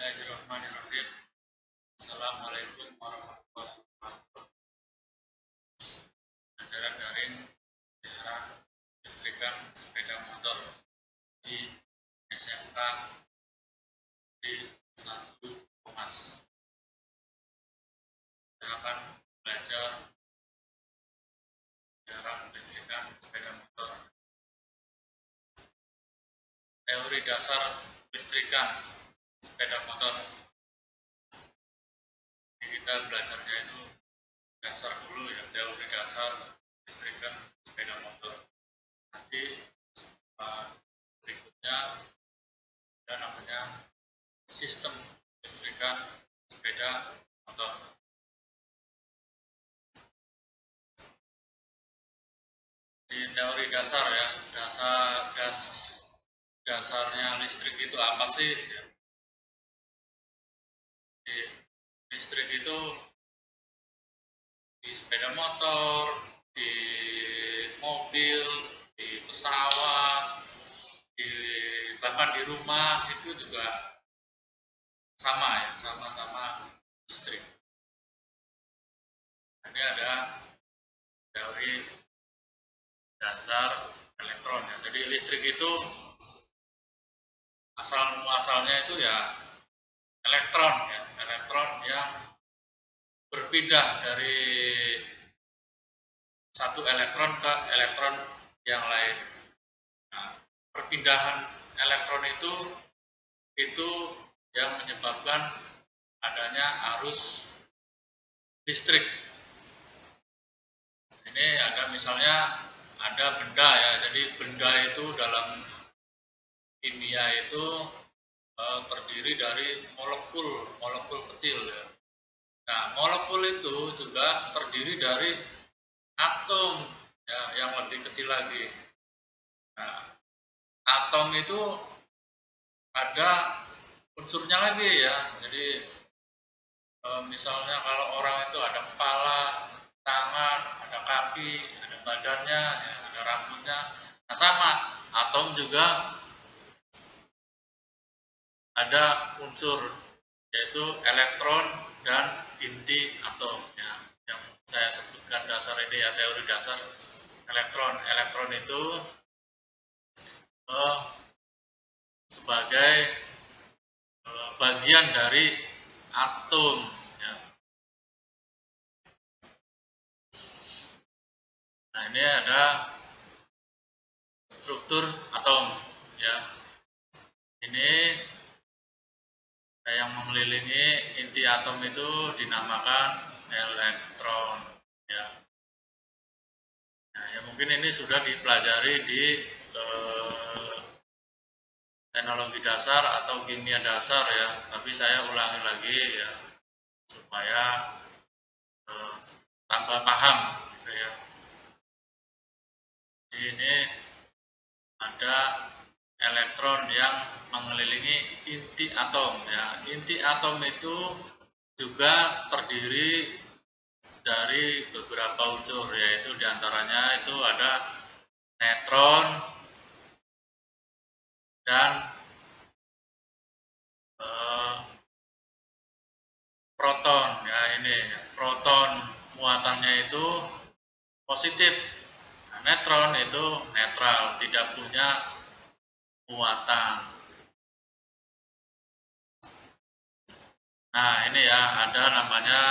Bismillahirrahmanirrahim. Assalamualaikum warahmatullahi wabarakatuh. Pelajaran daring daerah listrikan sepeda motor di SMK di 1 Mas. Kita akan belajar daerah listrikan sepeda motor. Teori dasar listrikan sepeda motor. Jadi kita belajarnya itu dasar dulu ya, teori dasar listrikan sepeda motor. Nanti berikutnya ada namanya sistem listrikan sepeda motor. Di teori dasar ya, dasarnya listrik itu apa sih? Di listrik itu di sepeda motor, di mobil, di pesawat, bahkan di rumah itu juga sama ya, sama-sama listrik. Ini ada teori dasar elektron ya. Jadi listrik itu asal muasalnya itu ya elektron ya, elektron yang berpindah dari satu elektron ke elektron yang lain. Nah, perpindahan elektron itu yang menyebabkan adanya arus listrik. Ini ada misalnya ada benda ya, jadi benda itu dalam kimia itu terdiri dari molekul kecil ya. Nah, molekul itu juga terdiri dari atom ya, yang lebih kecil lagi. Nah, atom itu ada unsurnya lagi ya. Jadi misalnya kalau orang itu ada kepala, tangan, ada kaki, ada badannya, ya, ada rambutnya. Nah, sama atom juga ada unsur yaitu elektron dan inti atom ya. Yang saya sebutkan dasar ini ya, teori dasar elektron. Elektron itu sebagai bagian dari atom ya. Nah, ini ada struktur atom ya. Ini yang mengelilingi inti atom itu dinamakan elektron ya. Nah, ya mungkin ini sudah dipelajari di teknologi dasar atau kimia dasar ya, tapi saya ulangi lagi ya supaya tambah paham gitu ya. Ini ada elektron yang mengelilingi inti atom ya. Inti atom itu juga terdiri dari beberapa unsur, yaitu diantaranya itu ada neutron dan proton ya. Ini proton muatannya itu positif, neutron itu netral, tidak punya muatan. Nah, ini ya ada namanya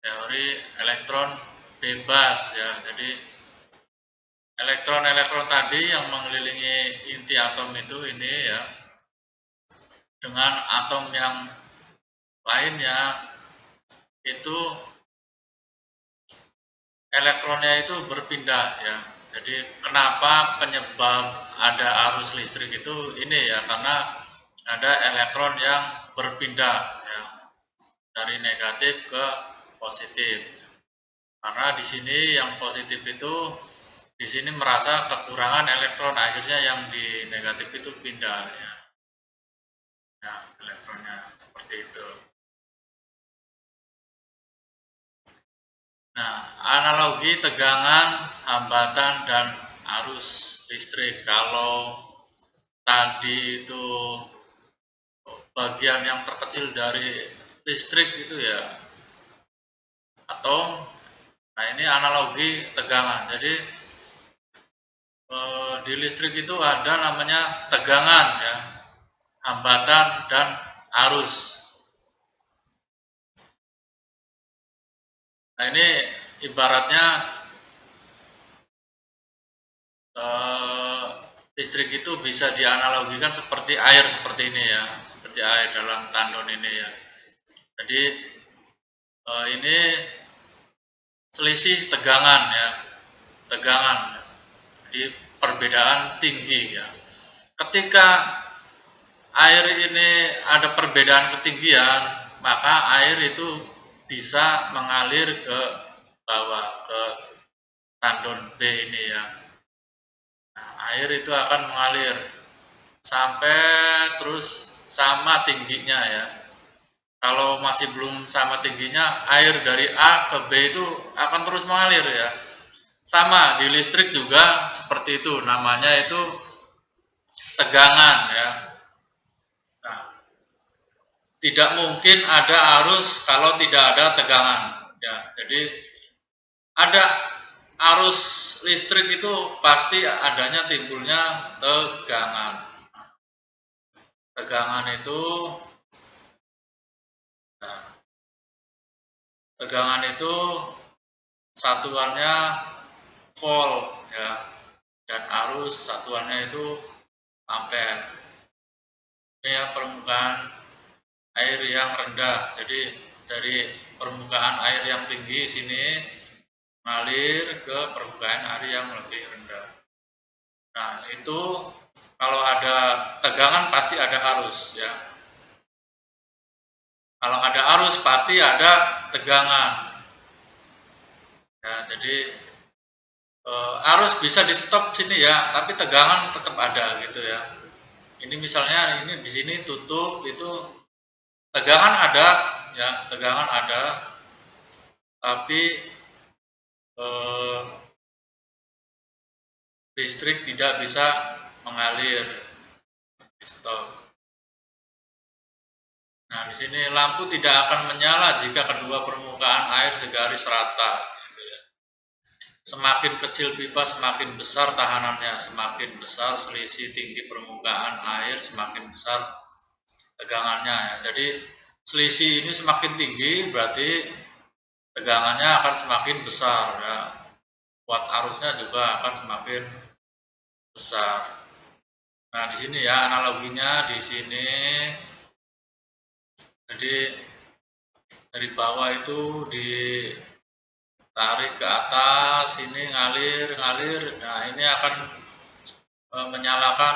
teori elektron bebas ya. Jadi elektron-elektron tadi yang mengelilingi inti atom itu ini ya, dengan atom yang lainnya itu elektronnya itu berpindah ya. Jadi kenapa penyebab ada arus listrik itu ini ya, karena ada elektron yang berpindah ya, dari negatif ke positif. Karena di sini yang positif itu di sini merasa kekurangan elektron, akhirnya yang di negatif itu pindah ya. Ya, elektronnya seperti itu. Nah, analogi tegangan, hambatan, dan arus listrik. Kalau tadi itu bagian yang terkecil dari listrik itu ya, atau nah ini analogi tegangan. Jadi di listrik itu ada namanya tegangan ya, hambatan dan arus. Nah ini ibaratnya listrik itu bisa dianalogikan seperti air seperti ini ya, seperti air dalam tandon ini ya. Jadi ini selisih tegangan ya, tegangan. Jadi perbedaan tinggi ya. Ketika air ini ada perbedaan ketinggian, maka air itu bisa mengalir ke bawah, ke tandon B ini ya. Nah, air itu akan mengalir sampai terus sama tingginya ya. Kalau masih belum sama tingginya, air dari A ke B itu akan terus mengalir ya. Sama di listrik juga seperti itu, namanya itu tegangan ya. Nah, tidak mungkin ada arus kalau tidak ada tegangan ya. Jadi ada arus listrik itu pasti adanya timbulnya tegangan. Tegangan itu tegangan itu satuannya volt ya, dan arus satuannya itu ampere. Ini ya permukaan air yang rendah. Jadi dari permukaan air yang tinggi sini mengalir ke permukaan air yang lebih rendah. Nah itu kalau ada tegangan pasti ada arus ya. Kalau ada arus pasti ada tegangan. Ya, jadi arus bisa di stop sini ya, tapi tegangan tetap ada gitu ya. Ini misalnya ini di sini tutup, itu tegangan ada ya, tegangan ada, tapi listrik tidak bisa mengalir, di stop. Nah, di sini lampu tidak akan menyala jika kedua permukaan air segaris rata. Gitu ya. Semakin kecil pipa, semakin besar tahanannya. Semakin besar selisih tinggi permukaan air, semakin besar tegangannya. Ya. Jadi selisih ini semakin tinggi, berarti tegangannya akan semakin besar. Ya. Kuat arusnya juga akan semakin besar. Nah, di sini ya analoginya di sini. Jadi dari bawah itu ditarik ke atas, ini ngalir. Nah, ini akan menyalakan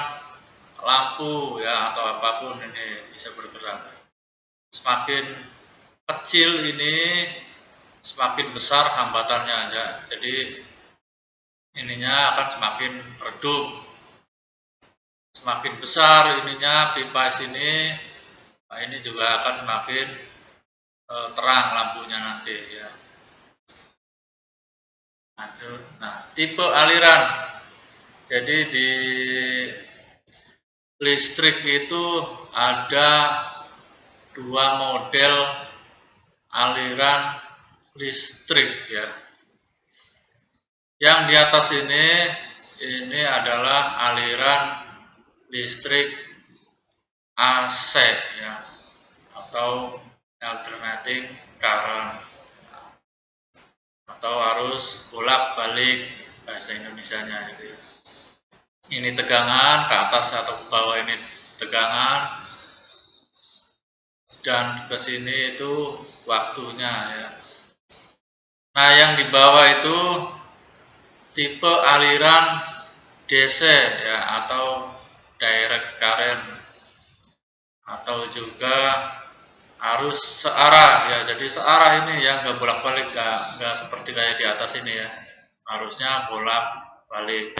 lampu ya, atau apapun ini bisa bergerak. Semakin kecil ini semakin besar hambatannya ya. Jadi ininya akan semakin redup. Semakin besar ininya pipa sini, nah ini juga akan semakin terang lampunya nanti ya. Lanjut. Nah, tipe aliran. Jadi di listrik itu ada dua model aliran listrik ya. Yang di atas ini adalah aliran listrik AC ya, atau alternating current, atau arus bolak-balik bahasa Indonesianya itu ya. Ini tegangan ke atas atau ke bawah, ini tegangan, dan ke sini itu waktunya ya. Nah, yang di bawah itu tipe aliran DC ya, atau direct current, atau juga arus searah ya. Jadi searah ini yang nggak bolak-balik, nggak seperti kayak di atas ini ya, arusnya bolak-balik.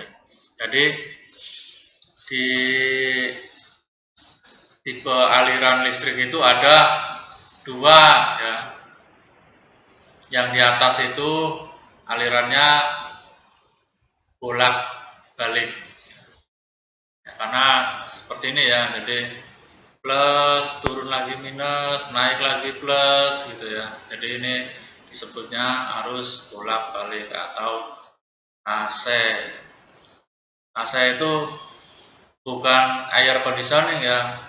Jadi di tipe aliran listrik itu ada dua ya. Yang di atas itu alirannya bolak-balik. Ya, karena seperti ini ya, jadi plus, turun lagi minus, naik lagi plus gitu ya. Jadi ini disebutnya arus bolak-balik atau AC. AC itu bukan air conditioning ya,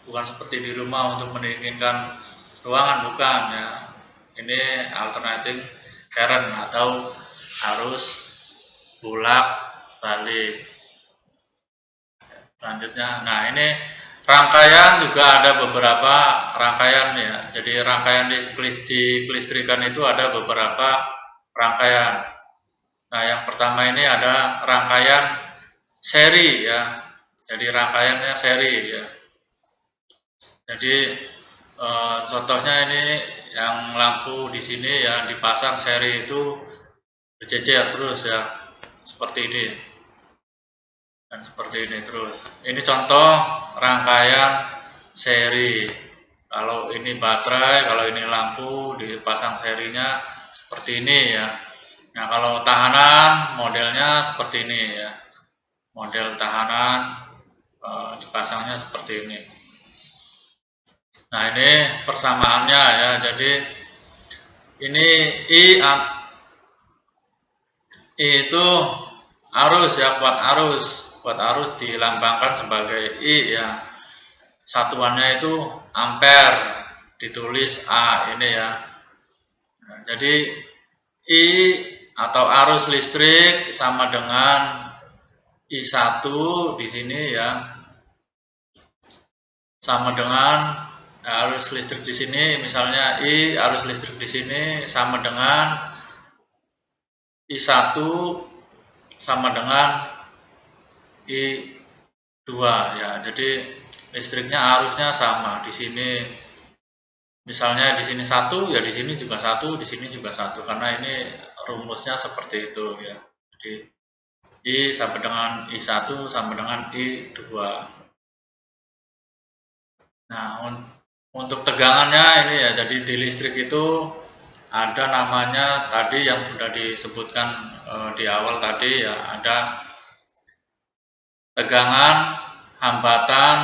bukan seperti di rumah untuk mendinginkan ruangan, bukan ya. Ini alternating current atau arus bolak-balik. Selanjutnya, nah ini rangkaian juga ada beberapa rangkaian ya. Jadi rangkaian di kelistrikan itu ada beberapa rangkaian. Nah, yang pertama ini ada rangkaian seri ya. Jadi rangkaiannya seri ya. Jadi contohnya ini yang lampu di sini yang dipasang seri itu berjejer terus ya, seperti ini dan seperti ini terus. Ini contoh rangkaian seri. Kalau ini baterai, kalau ini lampu dipasang serinya seperti ini ya. Nah, kalau tahanan modelnya seperti ini ya. Model tahanan dipasangnya seperti ini. Nah, ini persamaannya ya. Jadi ini I itu arus ya, kuat arus dilambangkan sebagai I ya. Satuannya itu ampere, ditulis A ini ya. Nah, jadi I atau arus listrik sama dengan I1 di sini ya. Sama dengan arus listrik di sini, misalnya I arus listrik di sini sama dengan I1 sama dengan I2 ya. Jadi listriknya arusnya sama di sini. Misalnya di sini 1 ya, di sini juga 1, di sini juga 1, karena ini rumusnya seperti itu ya. Jadi I sama dengan I1 sama dengan I2. Nah, untuk tegangannya ini ya, jadi di listrik itu ada namanya tadi yang sudah disebutkan di awal tadi ya, ada tegangan, hambatan,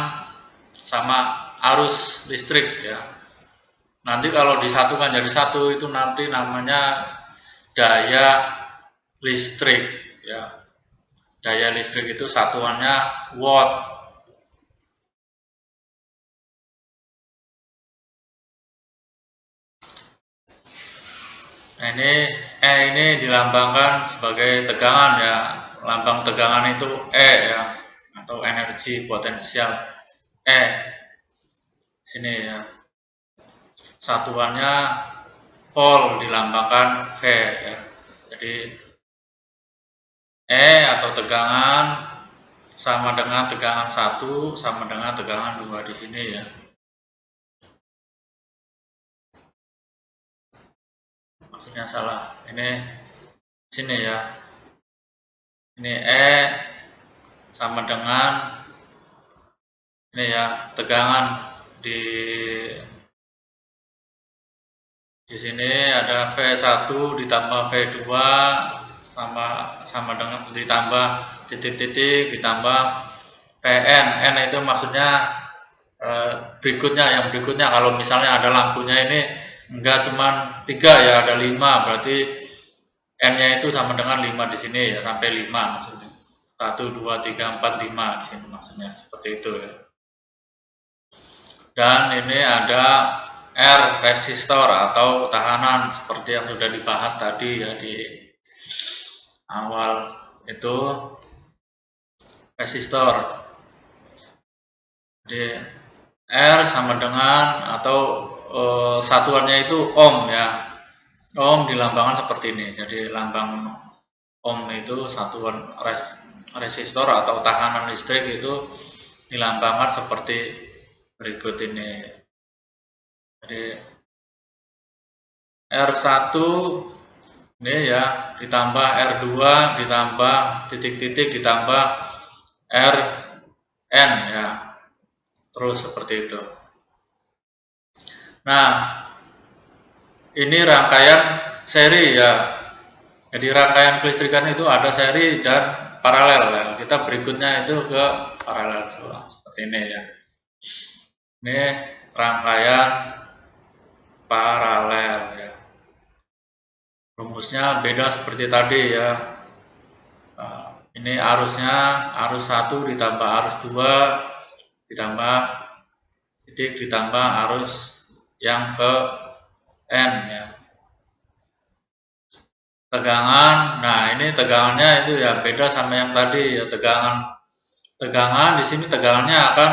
sama arus listrik ya. Nanti kalau disatukan jadi satu itu nanti namanya daya listrik ya. Daya listrik itu satuannya watt. Nah, ini dilambangkan sebagai tegangan ya. Lambang tegangan itu E ya, atau energi potensial E. Sini ya. Satuannya volt, dilambangkan V ya. Jadi E atau tegangan sama dengan tegangan 1 sama dengan tegangan 2 di sini ya. Maksudnya salah. Ini sini ya. Ini E sama dengan ini ya, tegangan di sini ada V1 ditambah V2 sama dengan ditambah titik-titik ditambah PN. N itu maksudnya yang berikutnya. Kalau misalnya ada lampunya ini enggak cuma 3 ya, ada 5, berarti N-nya itu sama dengan 5 di sini ya, sampai 5 maksudnya. 1 2 3 4 5 di sini maksudnya, seperti itu ya. Dan ini ada R resistor atau tahanan seperti yang sudah dibahas tadi ya di awal, itu resistor. Jadi R sama dengan atau satuannya itu ohm ya. Ohm dilambangkan seperti ini. Jadi lambang ohm itu satuan resistor atau tahanan listrik itu dilambangkan seperti berikut ini. Jadi R1 ini ya, ditambah R2 ditambah titik-titik ditambah Rn ya. Terus seperti itu. Nah, ini rangkaian seri ya. Jadi rangkaian kelistrikan itu ada seri dan paralel ya. kita berikutnya itu ke paralel seperti ini ya. Ini rangkaian paralel ya. Rumusnya beda seperti tadi ya. Ini arusnya arus 1 ditambah arus 2 ditambah titik ditambah arus yang ke N ya. Tegangan, nah ini tegangannya itu ya beda sama yang tadi ya. Tegangan di sini tegangannya akan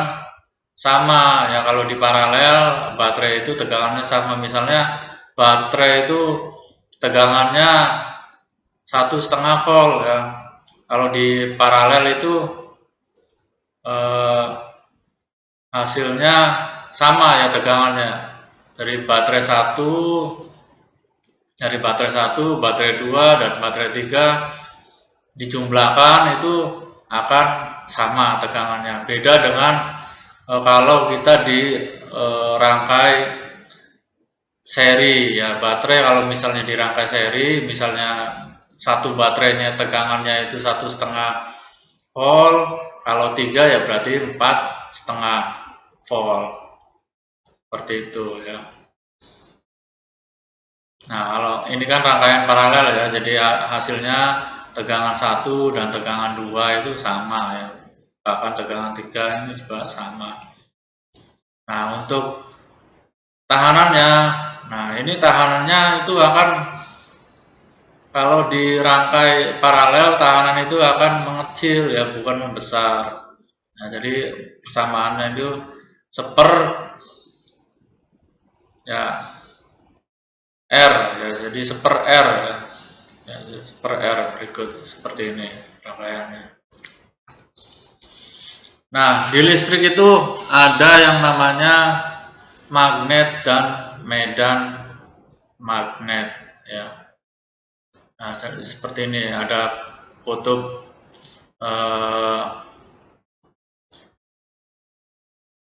sama ya. Kalau di paralel baterai itu tegangannya sama. Misalnya baterai itu tegangannya 1,5 volt ya. Kalau di paralel itu hasilnya sama ya tegangannya. Dari baterai 1, baterai 2 dan baterai 3 dijumlahkan itu akan sama tegangannya. Beda dengan kalau kita di rangkai seri ya. Baterai kalau misalnya di rangkai seri, misalnya satu baterainya tegangannya itu 1,5 volt, kalau 3 ya berarti 4,5 volt, seperti itu ya. Nah, kalau ini kan rangkaian paralel ya, jadi hasilnya tegangan 1 dan tegangan 2 itu sama ya, bahkan tegangan 3 ini juga sama. Nah, untuk tahanannya, nah ini tahanannya itu akan, kalau di rangkai paralel tahanan itu akan mengecil ya, bukan membesar. Nah, jadi persamaannya itu seper ya R ya, jadi seper R ya. Seper R berikut seperti ini rangkaiannya. Nah, di listrik itu ada yang namanya magnet dan medan magnet ya. Nah, seperti ini ada kutub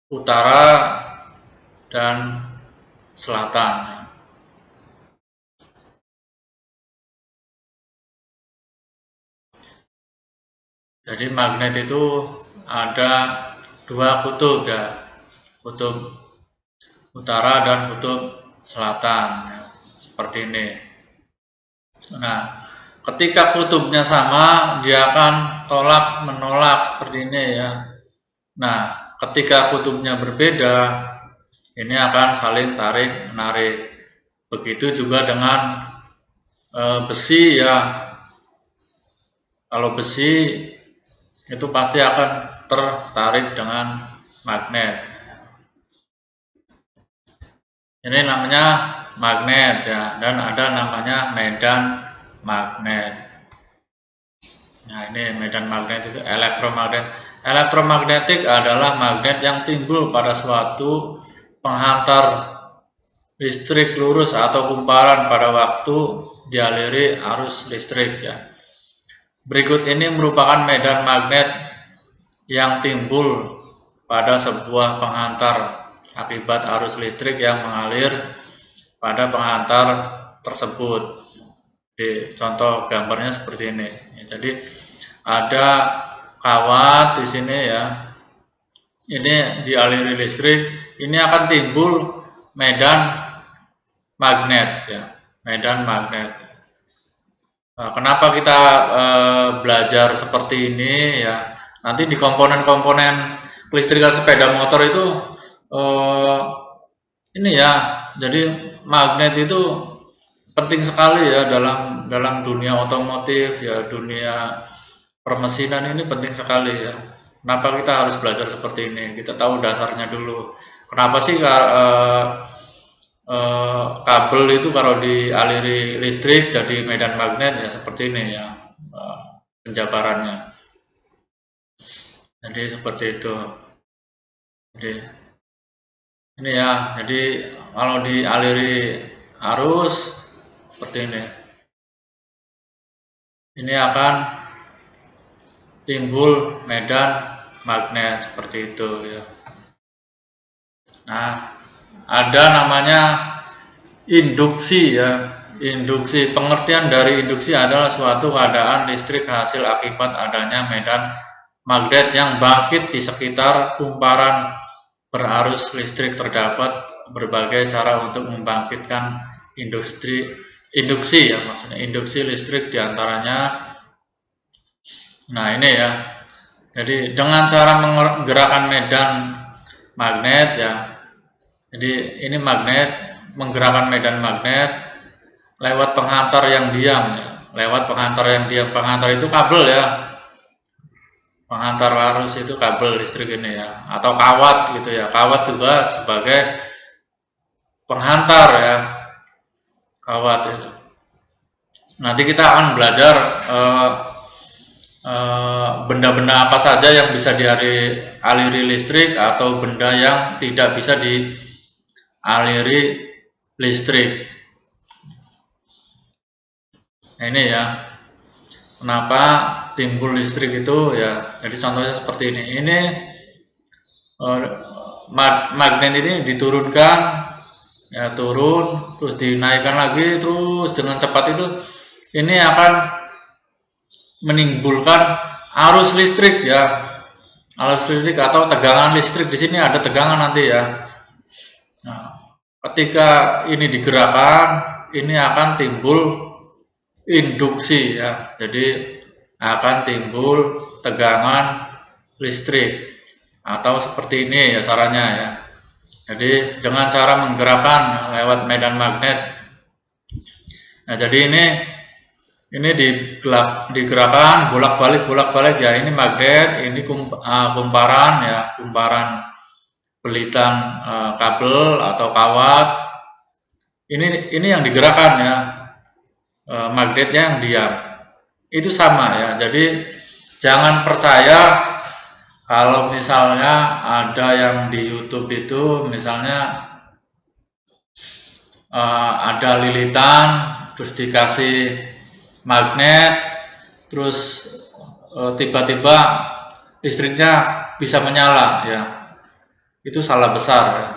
utara dan selatan. Jadi magnet itu ada 2 kutub ya, kutub utara dan kutub selatan ya, seperti ini. Nah, ketika kutubnya sama, dia akan tolak menolak seperti ini ya. Nah, ketika kutubnya berbeda, ini akan saling tarik menarik. Begitu juga dengan besi ya. Kalau besi itu pasti akan tertarik dengan magnet. Ini namanya magnet ya, dan ada namanya medan magnet. Nah, ini medan magnet itu elektromagnet. Elektromagnetik adalah magnet yang timbul pada suatu penghantar listrik lurus atau kumparan pada waktu dialiri arus listrik ya. Berikut ini merupakan medan magnet yang timbul pada sebuah penghantar akibat arus listrik yang mengalir pada penghantar tersebut. Di contoh gambarnya seperti ini. Jadi ada kawat di sini ya. Ini dialiri listrik, ini akan timbul medan magnet ya, medan magnet. Nah, kenapa kita belajar seperti ini ya? Nanti di komponen-komponen kelistrikan sepeda motor itu ini ya, jadi magnet itu penting sekali ya dalam dunia otomotif ya, dunia permesinan ini penting sekali ya. Kenapa kita harus belajar seperti ini? Kita tahu dasarnya dulu. Kenapa sih kabel itu kalau dialiri listrik jadi medan magnet ya, seperti ini ya penjabarannya. Jadi seperti itu. Jadi ini ya, jadi kalau dialiri arus seperti ini, ini akan timbul medan magnet seperti itu ya. Nah, ada namanya induksi ya. Induksi, pengertian dari induksi adalah suatu keadaan listrik hasil akibat adanya medan magnet yang bangkit di sekitar kumparan berarus listrik. Terdapat berbagai cara untuk membangkitkan induksi ya, maksudnya induksi listrik diantaranya. Nah ini ya, jadi dengan cara menggerakkan medan magnet ya, jadi ini magnet menggerakkan medan magnet lewat penghantar yang diam ya, lewat penghantar yang diam. Penghantar itu kabel ya, penghantar arus itu kabel listrik ini ya, atau kawat gitu ya. Kawat juga sebagai penghantar ya, kawat itu. Nanti kita akan belajar benda-benda apa saja yang bisa dialiri listrik atau benda yang tidak bisa dialiri listrik. Nah, ini ya, kenapa timbul listrik itu ya. Jadi contohnya seperti ini. Ini magnet ini diturunkan ya, turun terus dinaikkan lagi terus dengan cepat. Itu ini akan menimbulkan arus listrik ya, arus listrik atau tegangan listrik. Di sini ada tegangan nanti ya. Nah, ketika ini digerakkan, ini akan timbul induksi ya, jadi akan timbul tegangan listrik atau seperti ini ya caranya ya. Jadi dengan cara menggerakkan lewat medan magnet. Nah jadi ini digerakkan bolak-balik ya. Ini magnet, ini kumparan ya, kumparan belitan kabel atau kawat. Ini yang digerakkan ya, magnetnya yang diam. Itu sama ya. Jadi jangan percaya kalau misalnya ada yang di YouTube itu misalnya ada lilitan terus dikasih magnet terus tiba-tiba listriknya bisa menyala ya. Itu salah besar ya.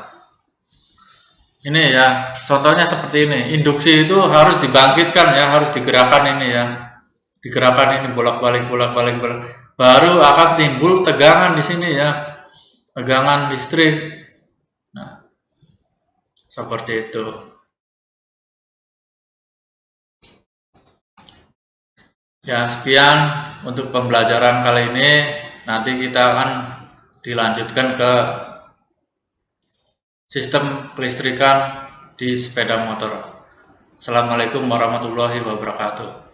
Ini ya, contohnya seperti ini. Induksi itu harus dibangkitkan ya, harus digerakkan ini ya. Digerakkan ini bolak-balik. Baru akan timbul tegangan di sini ya. Tegangan listrik. Nah, seperti itu. Ya, sekian untuk pembelajaran kali ini. Nanti kita akan dilanjutkan ke sistem kelistrikan di sepeda motor. Assalamualaikum warahmatullahi wabarakatuh.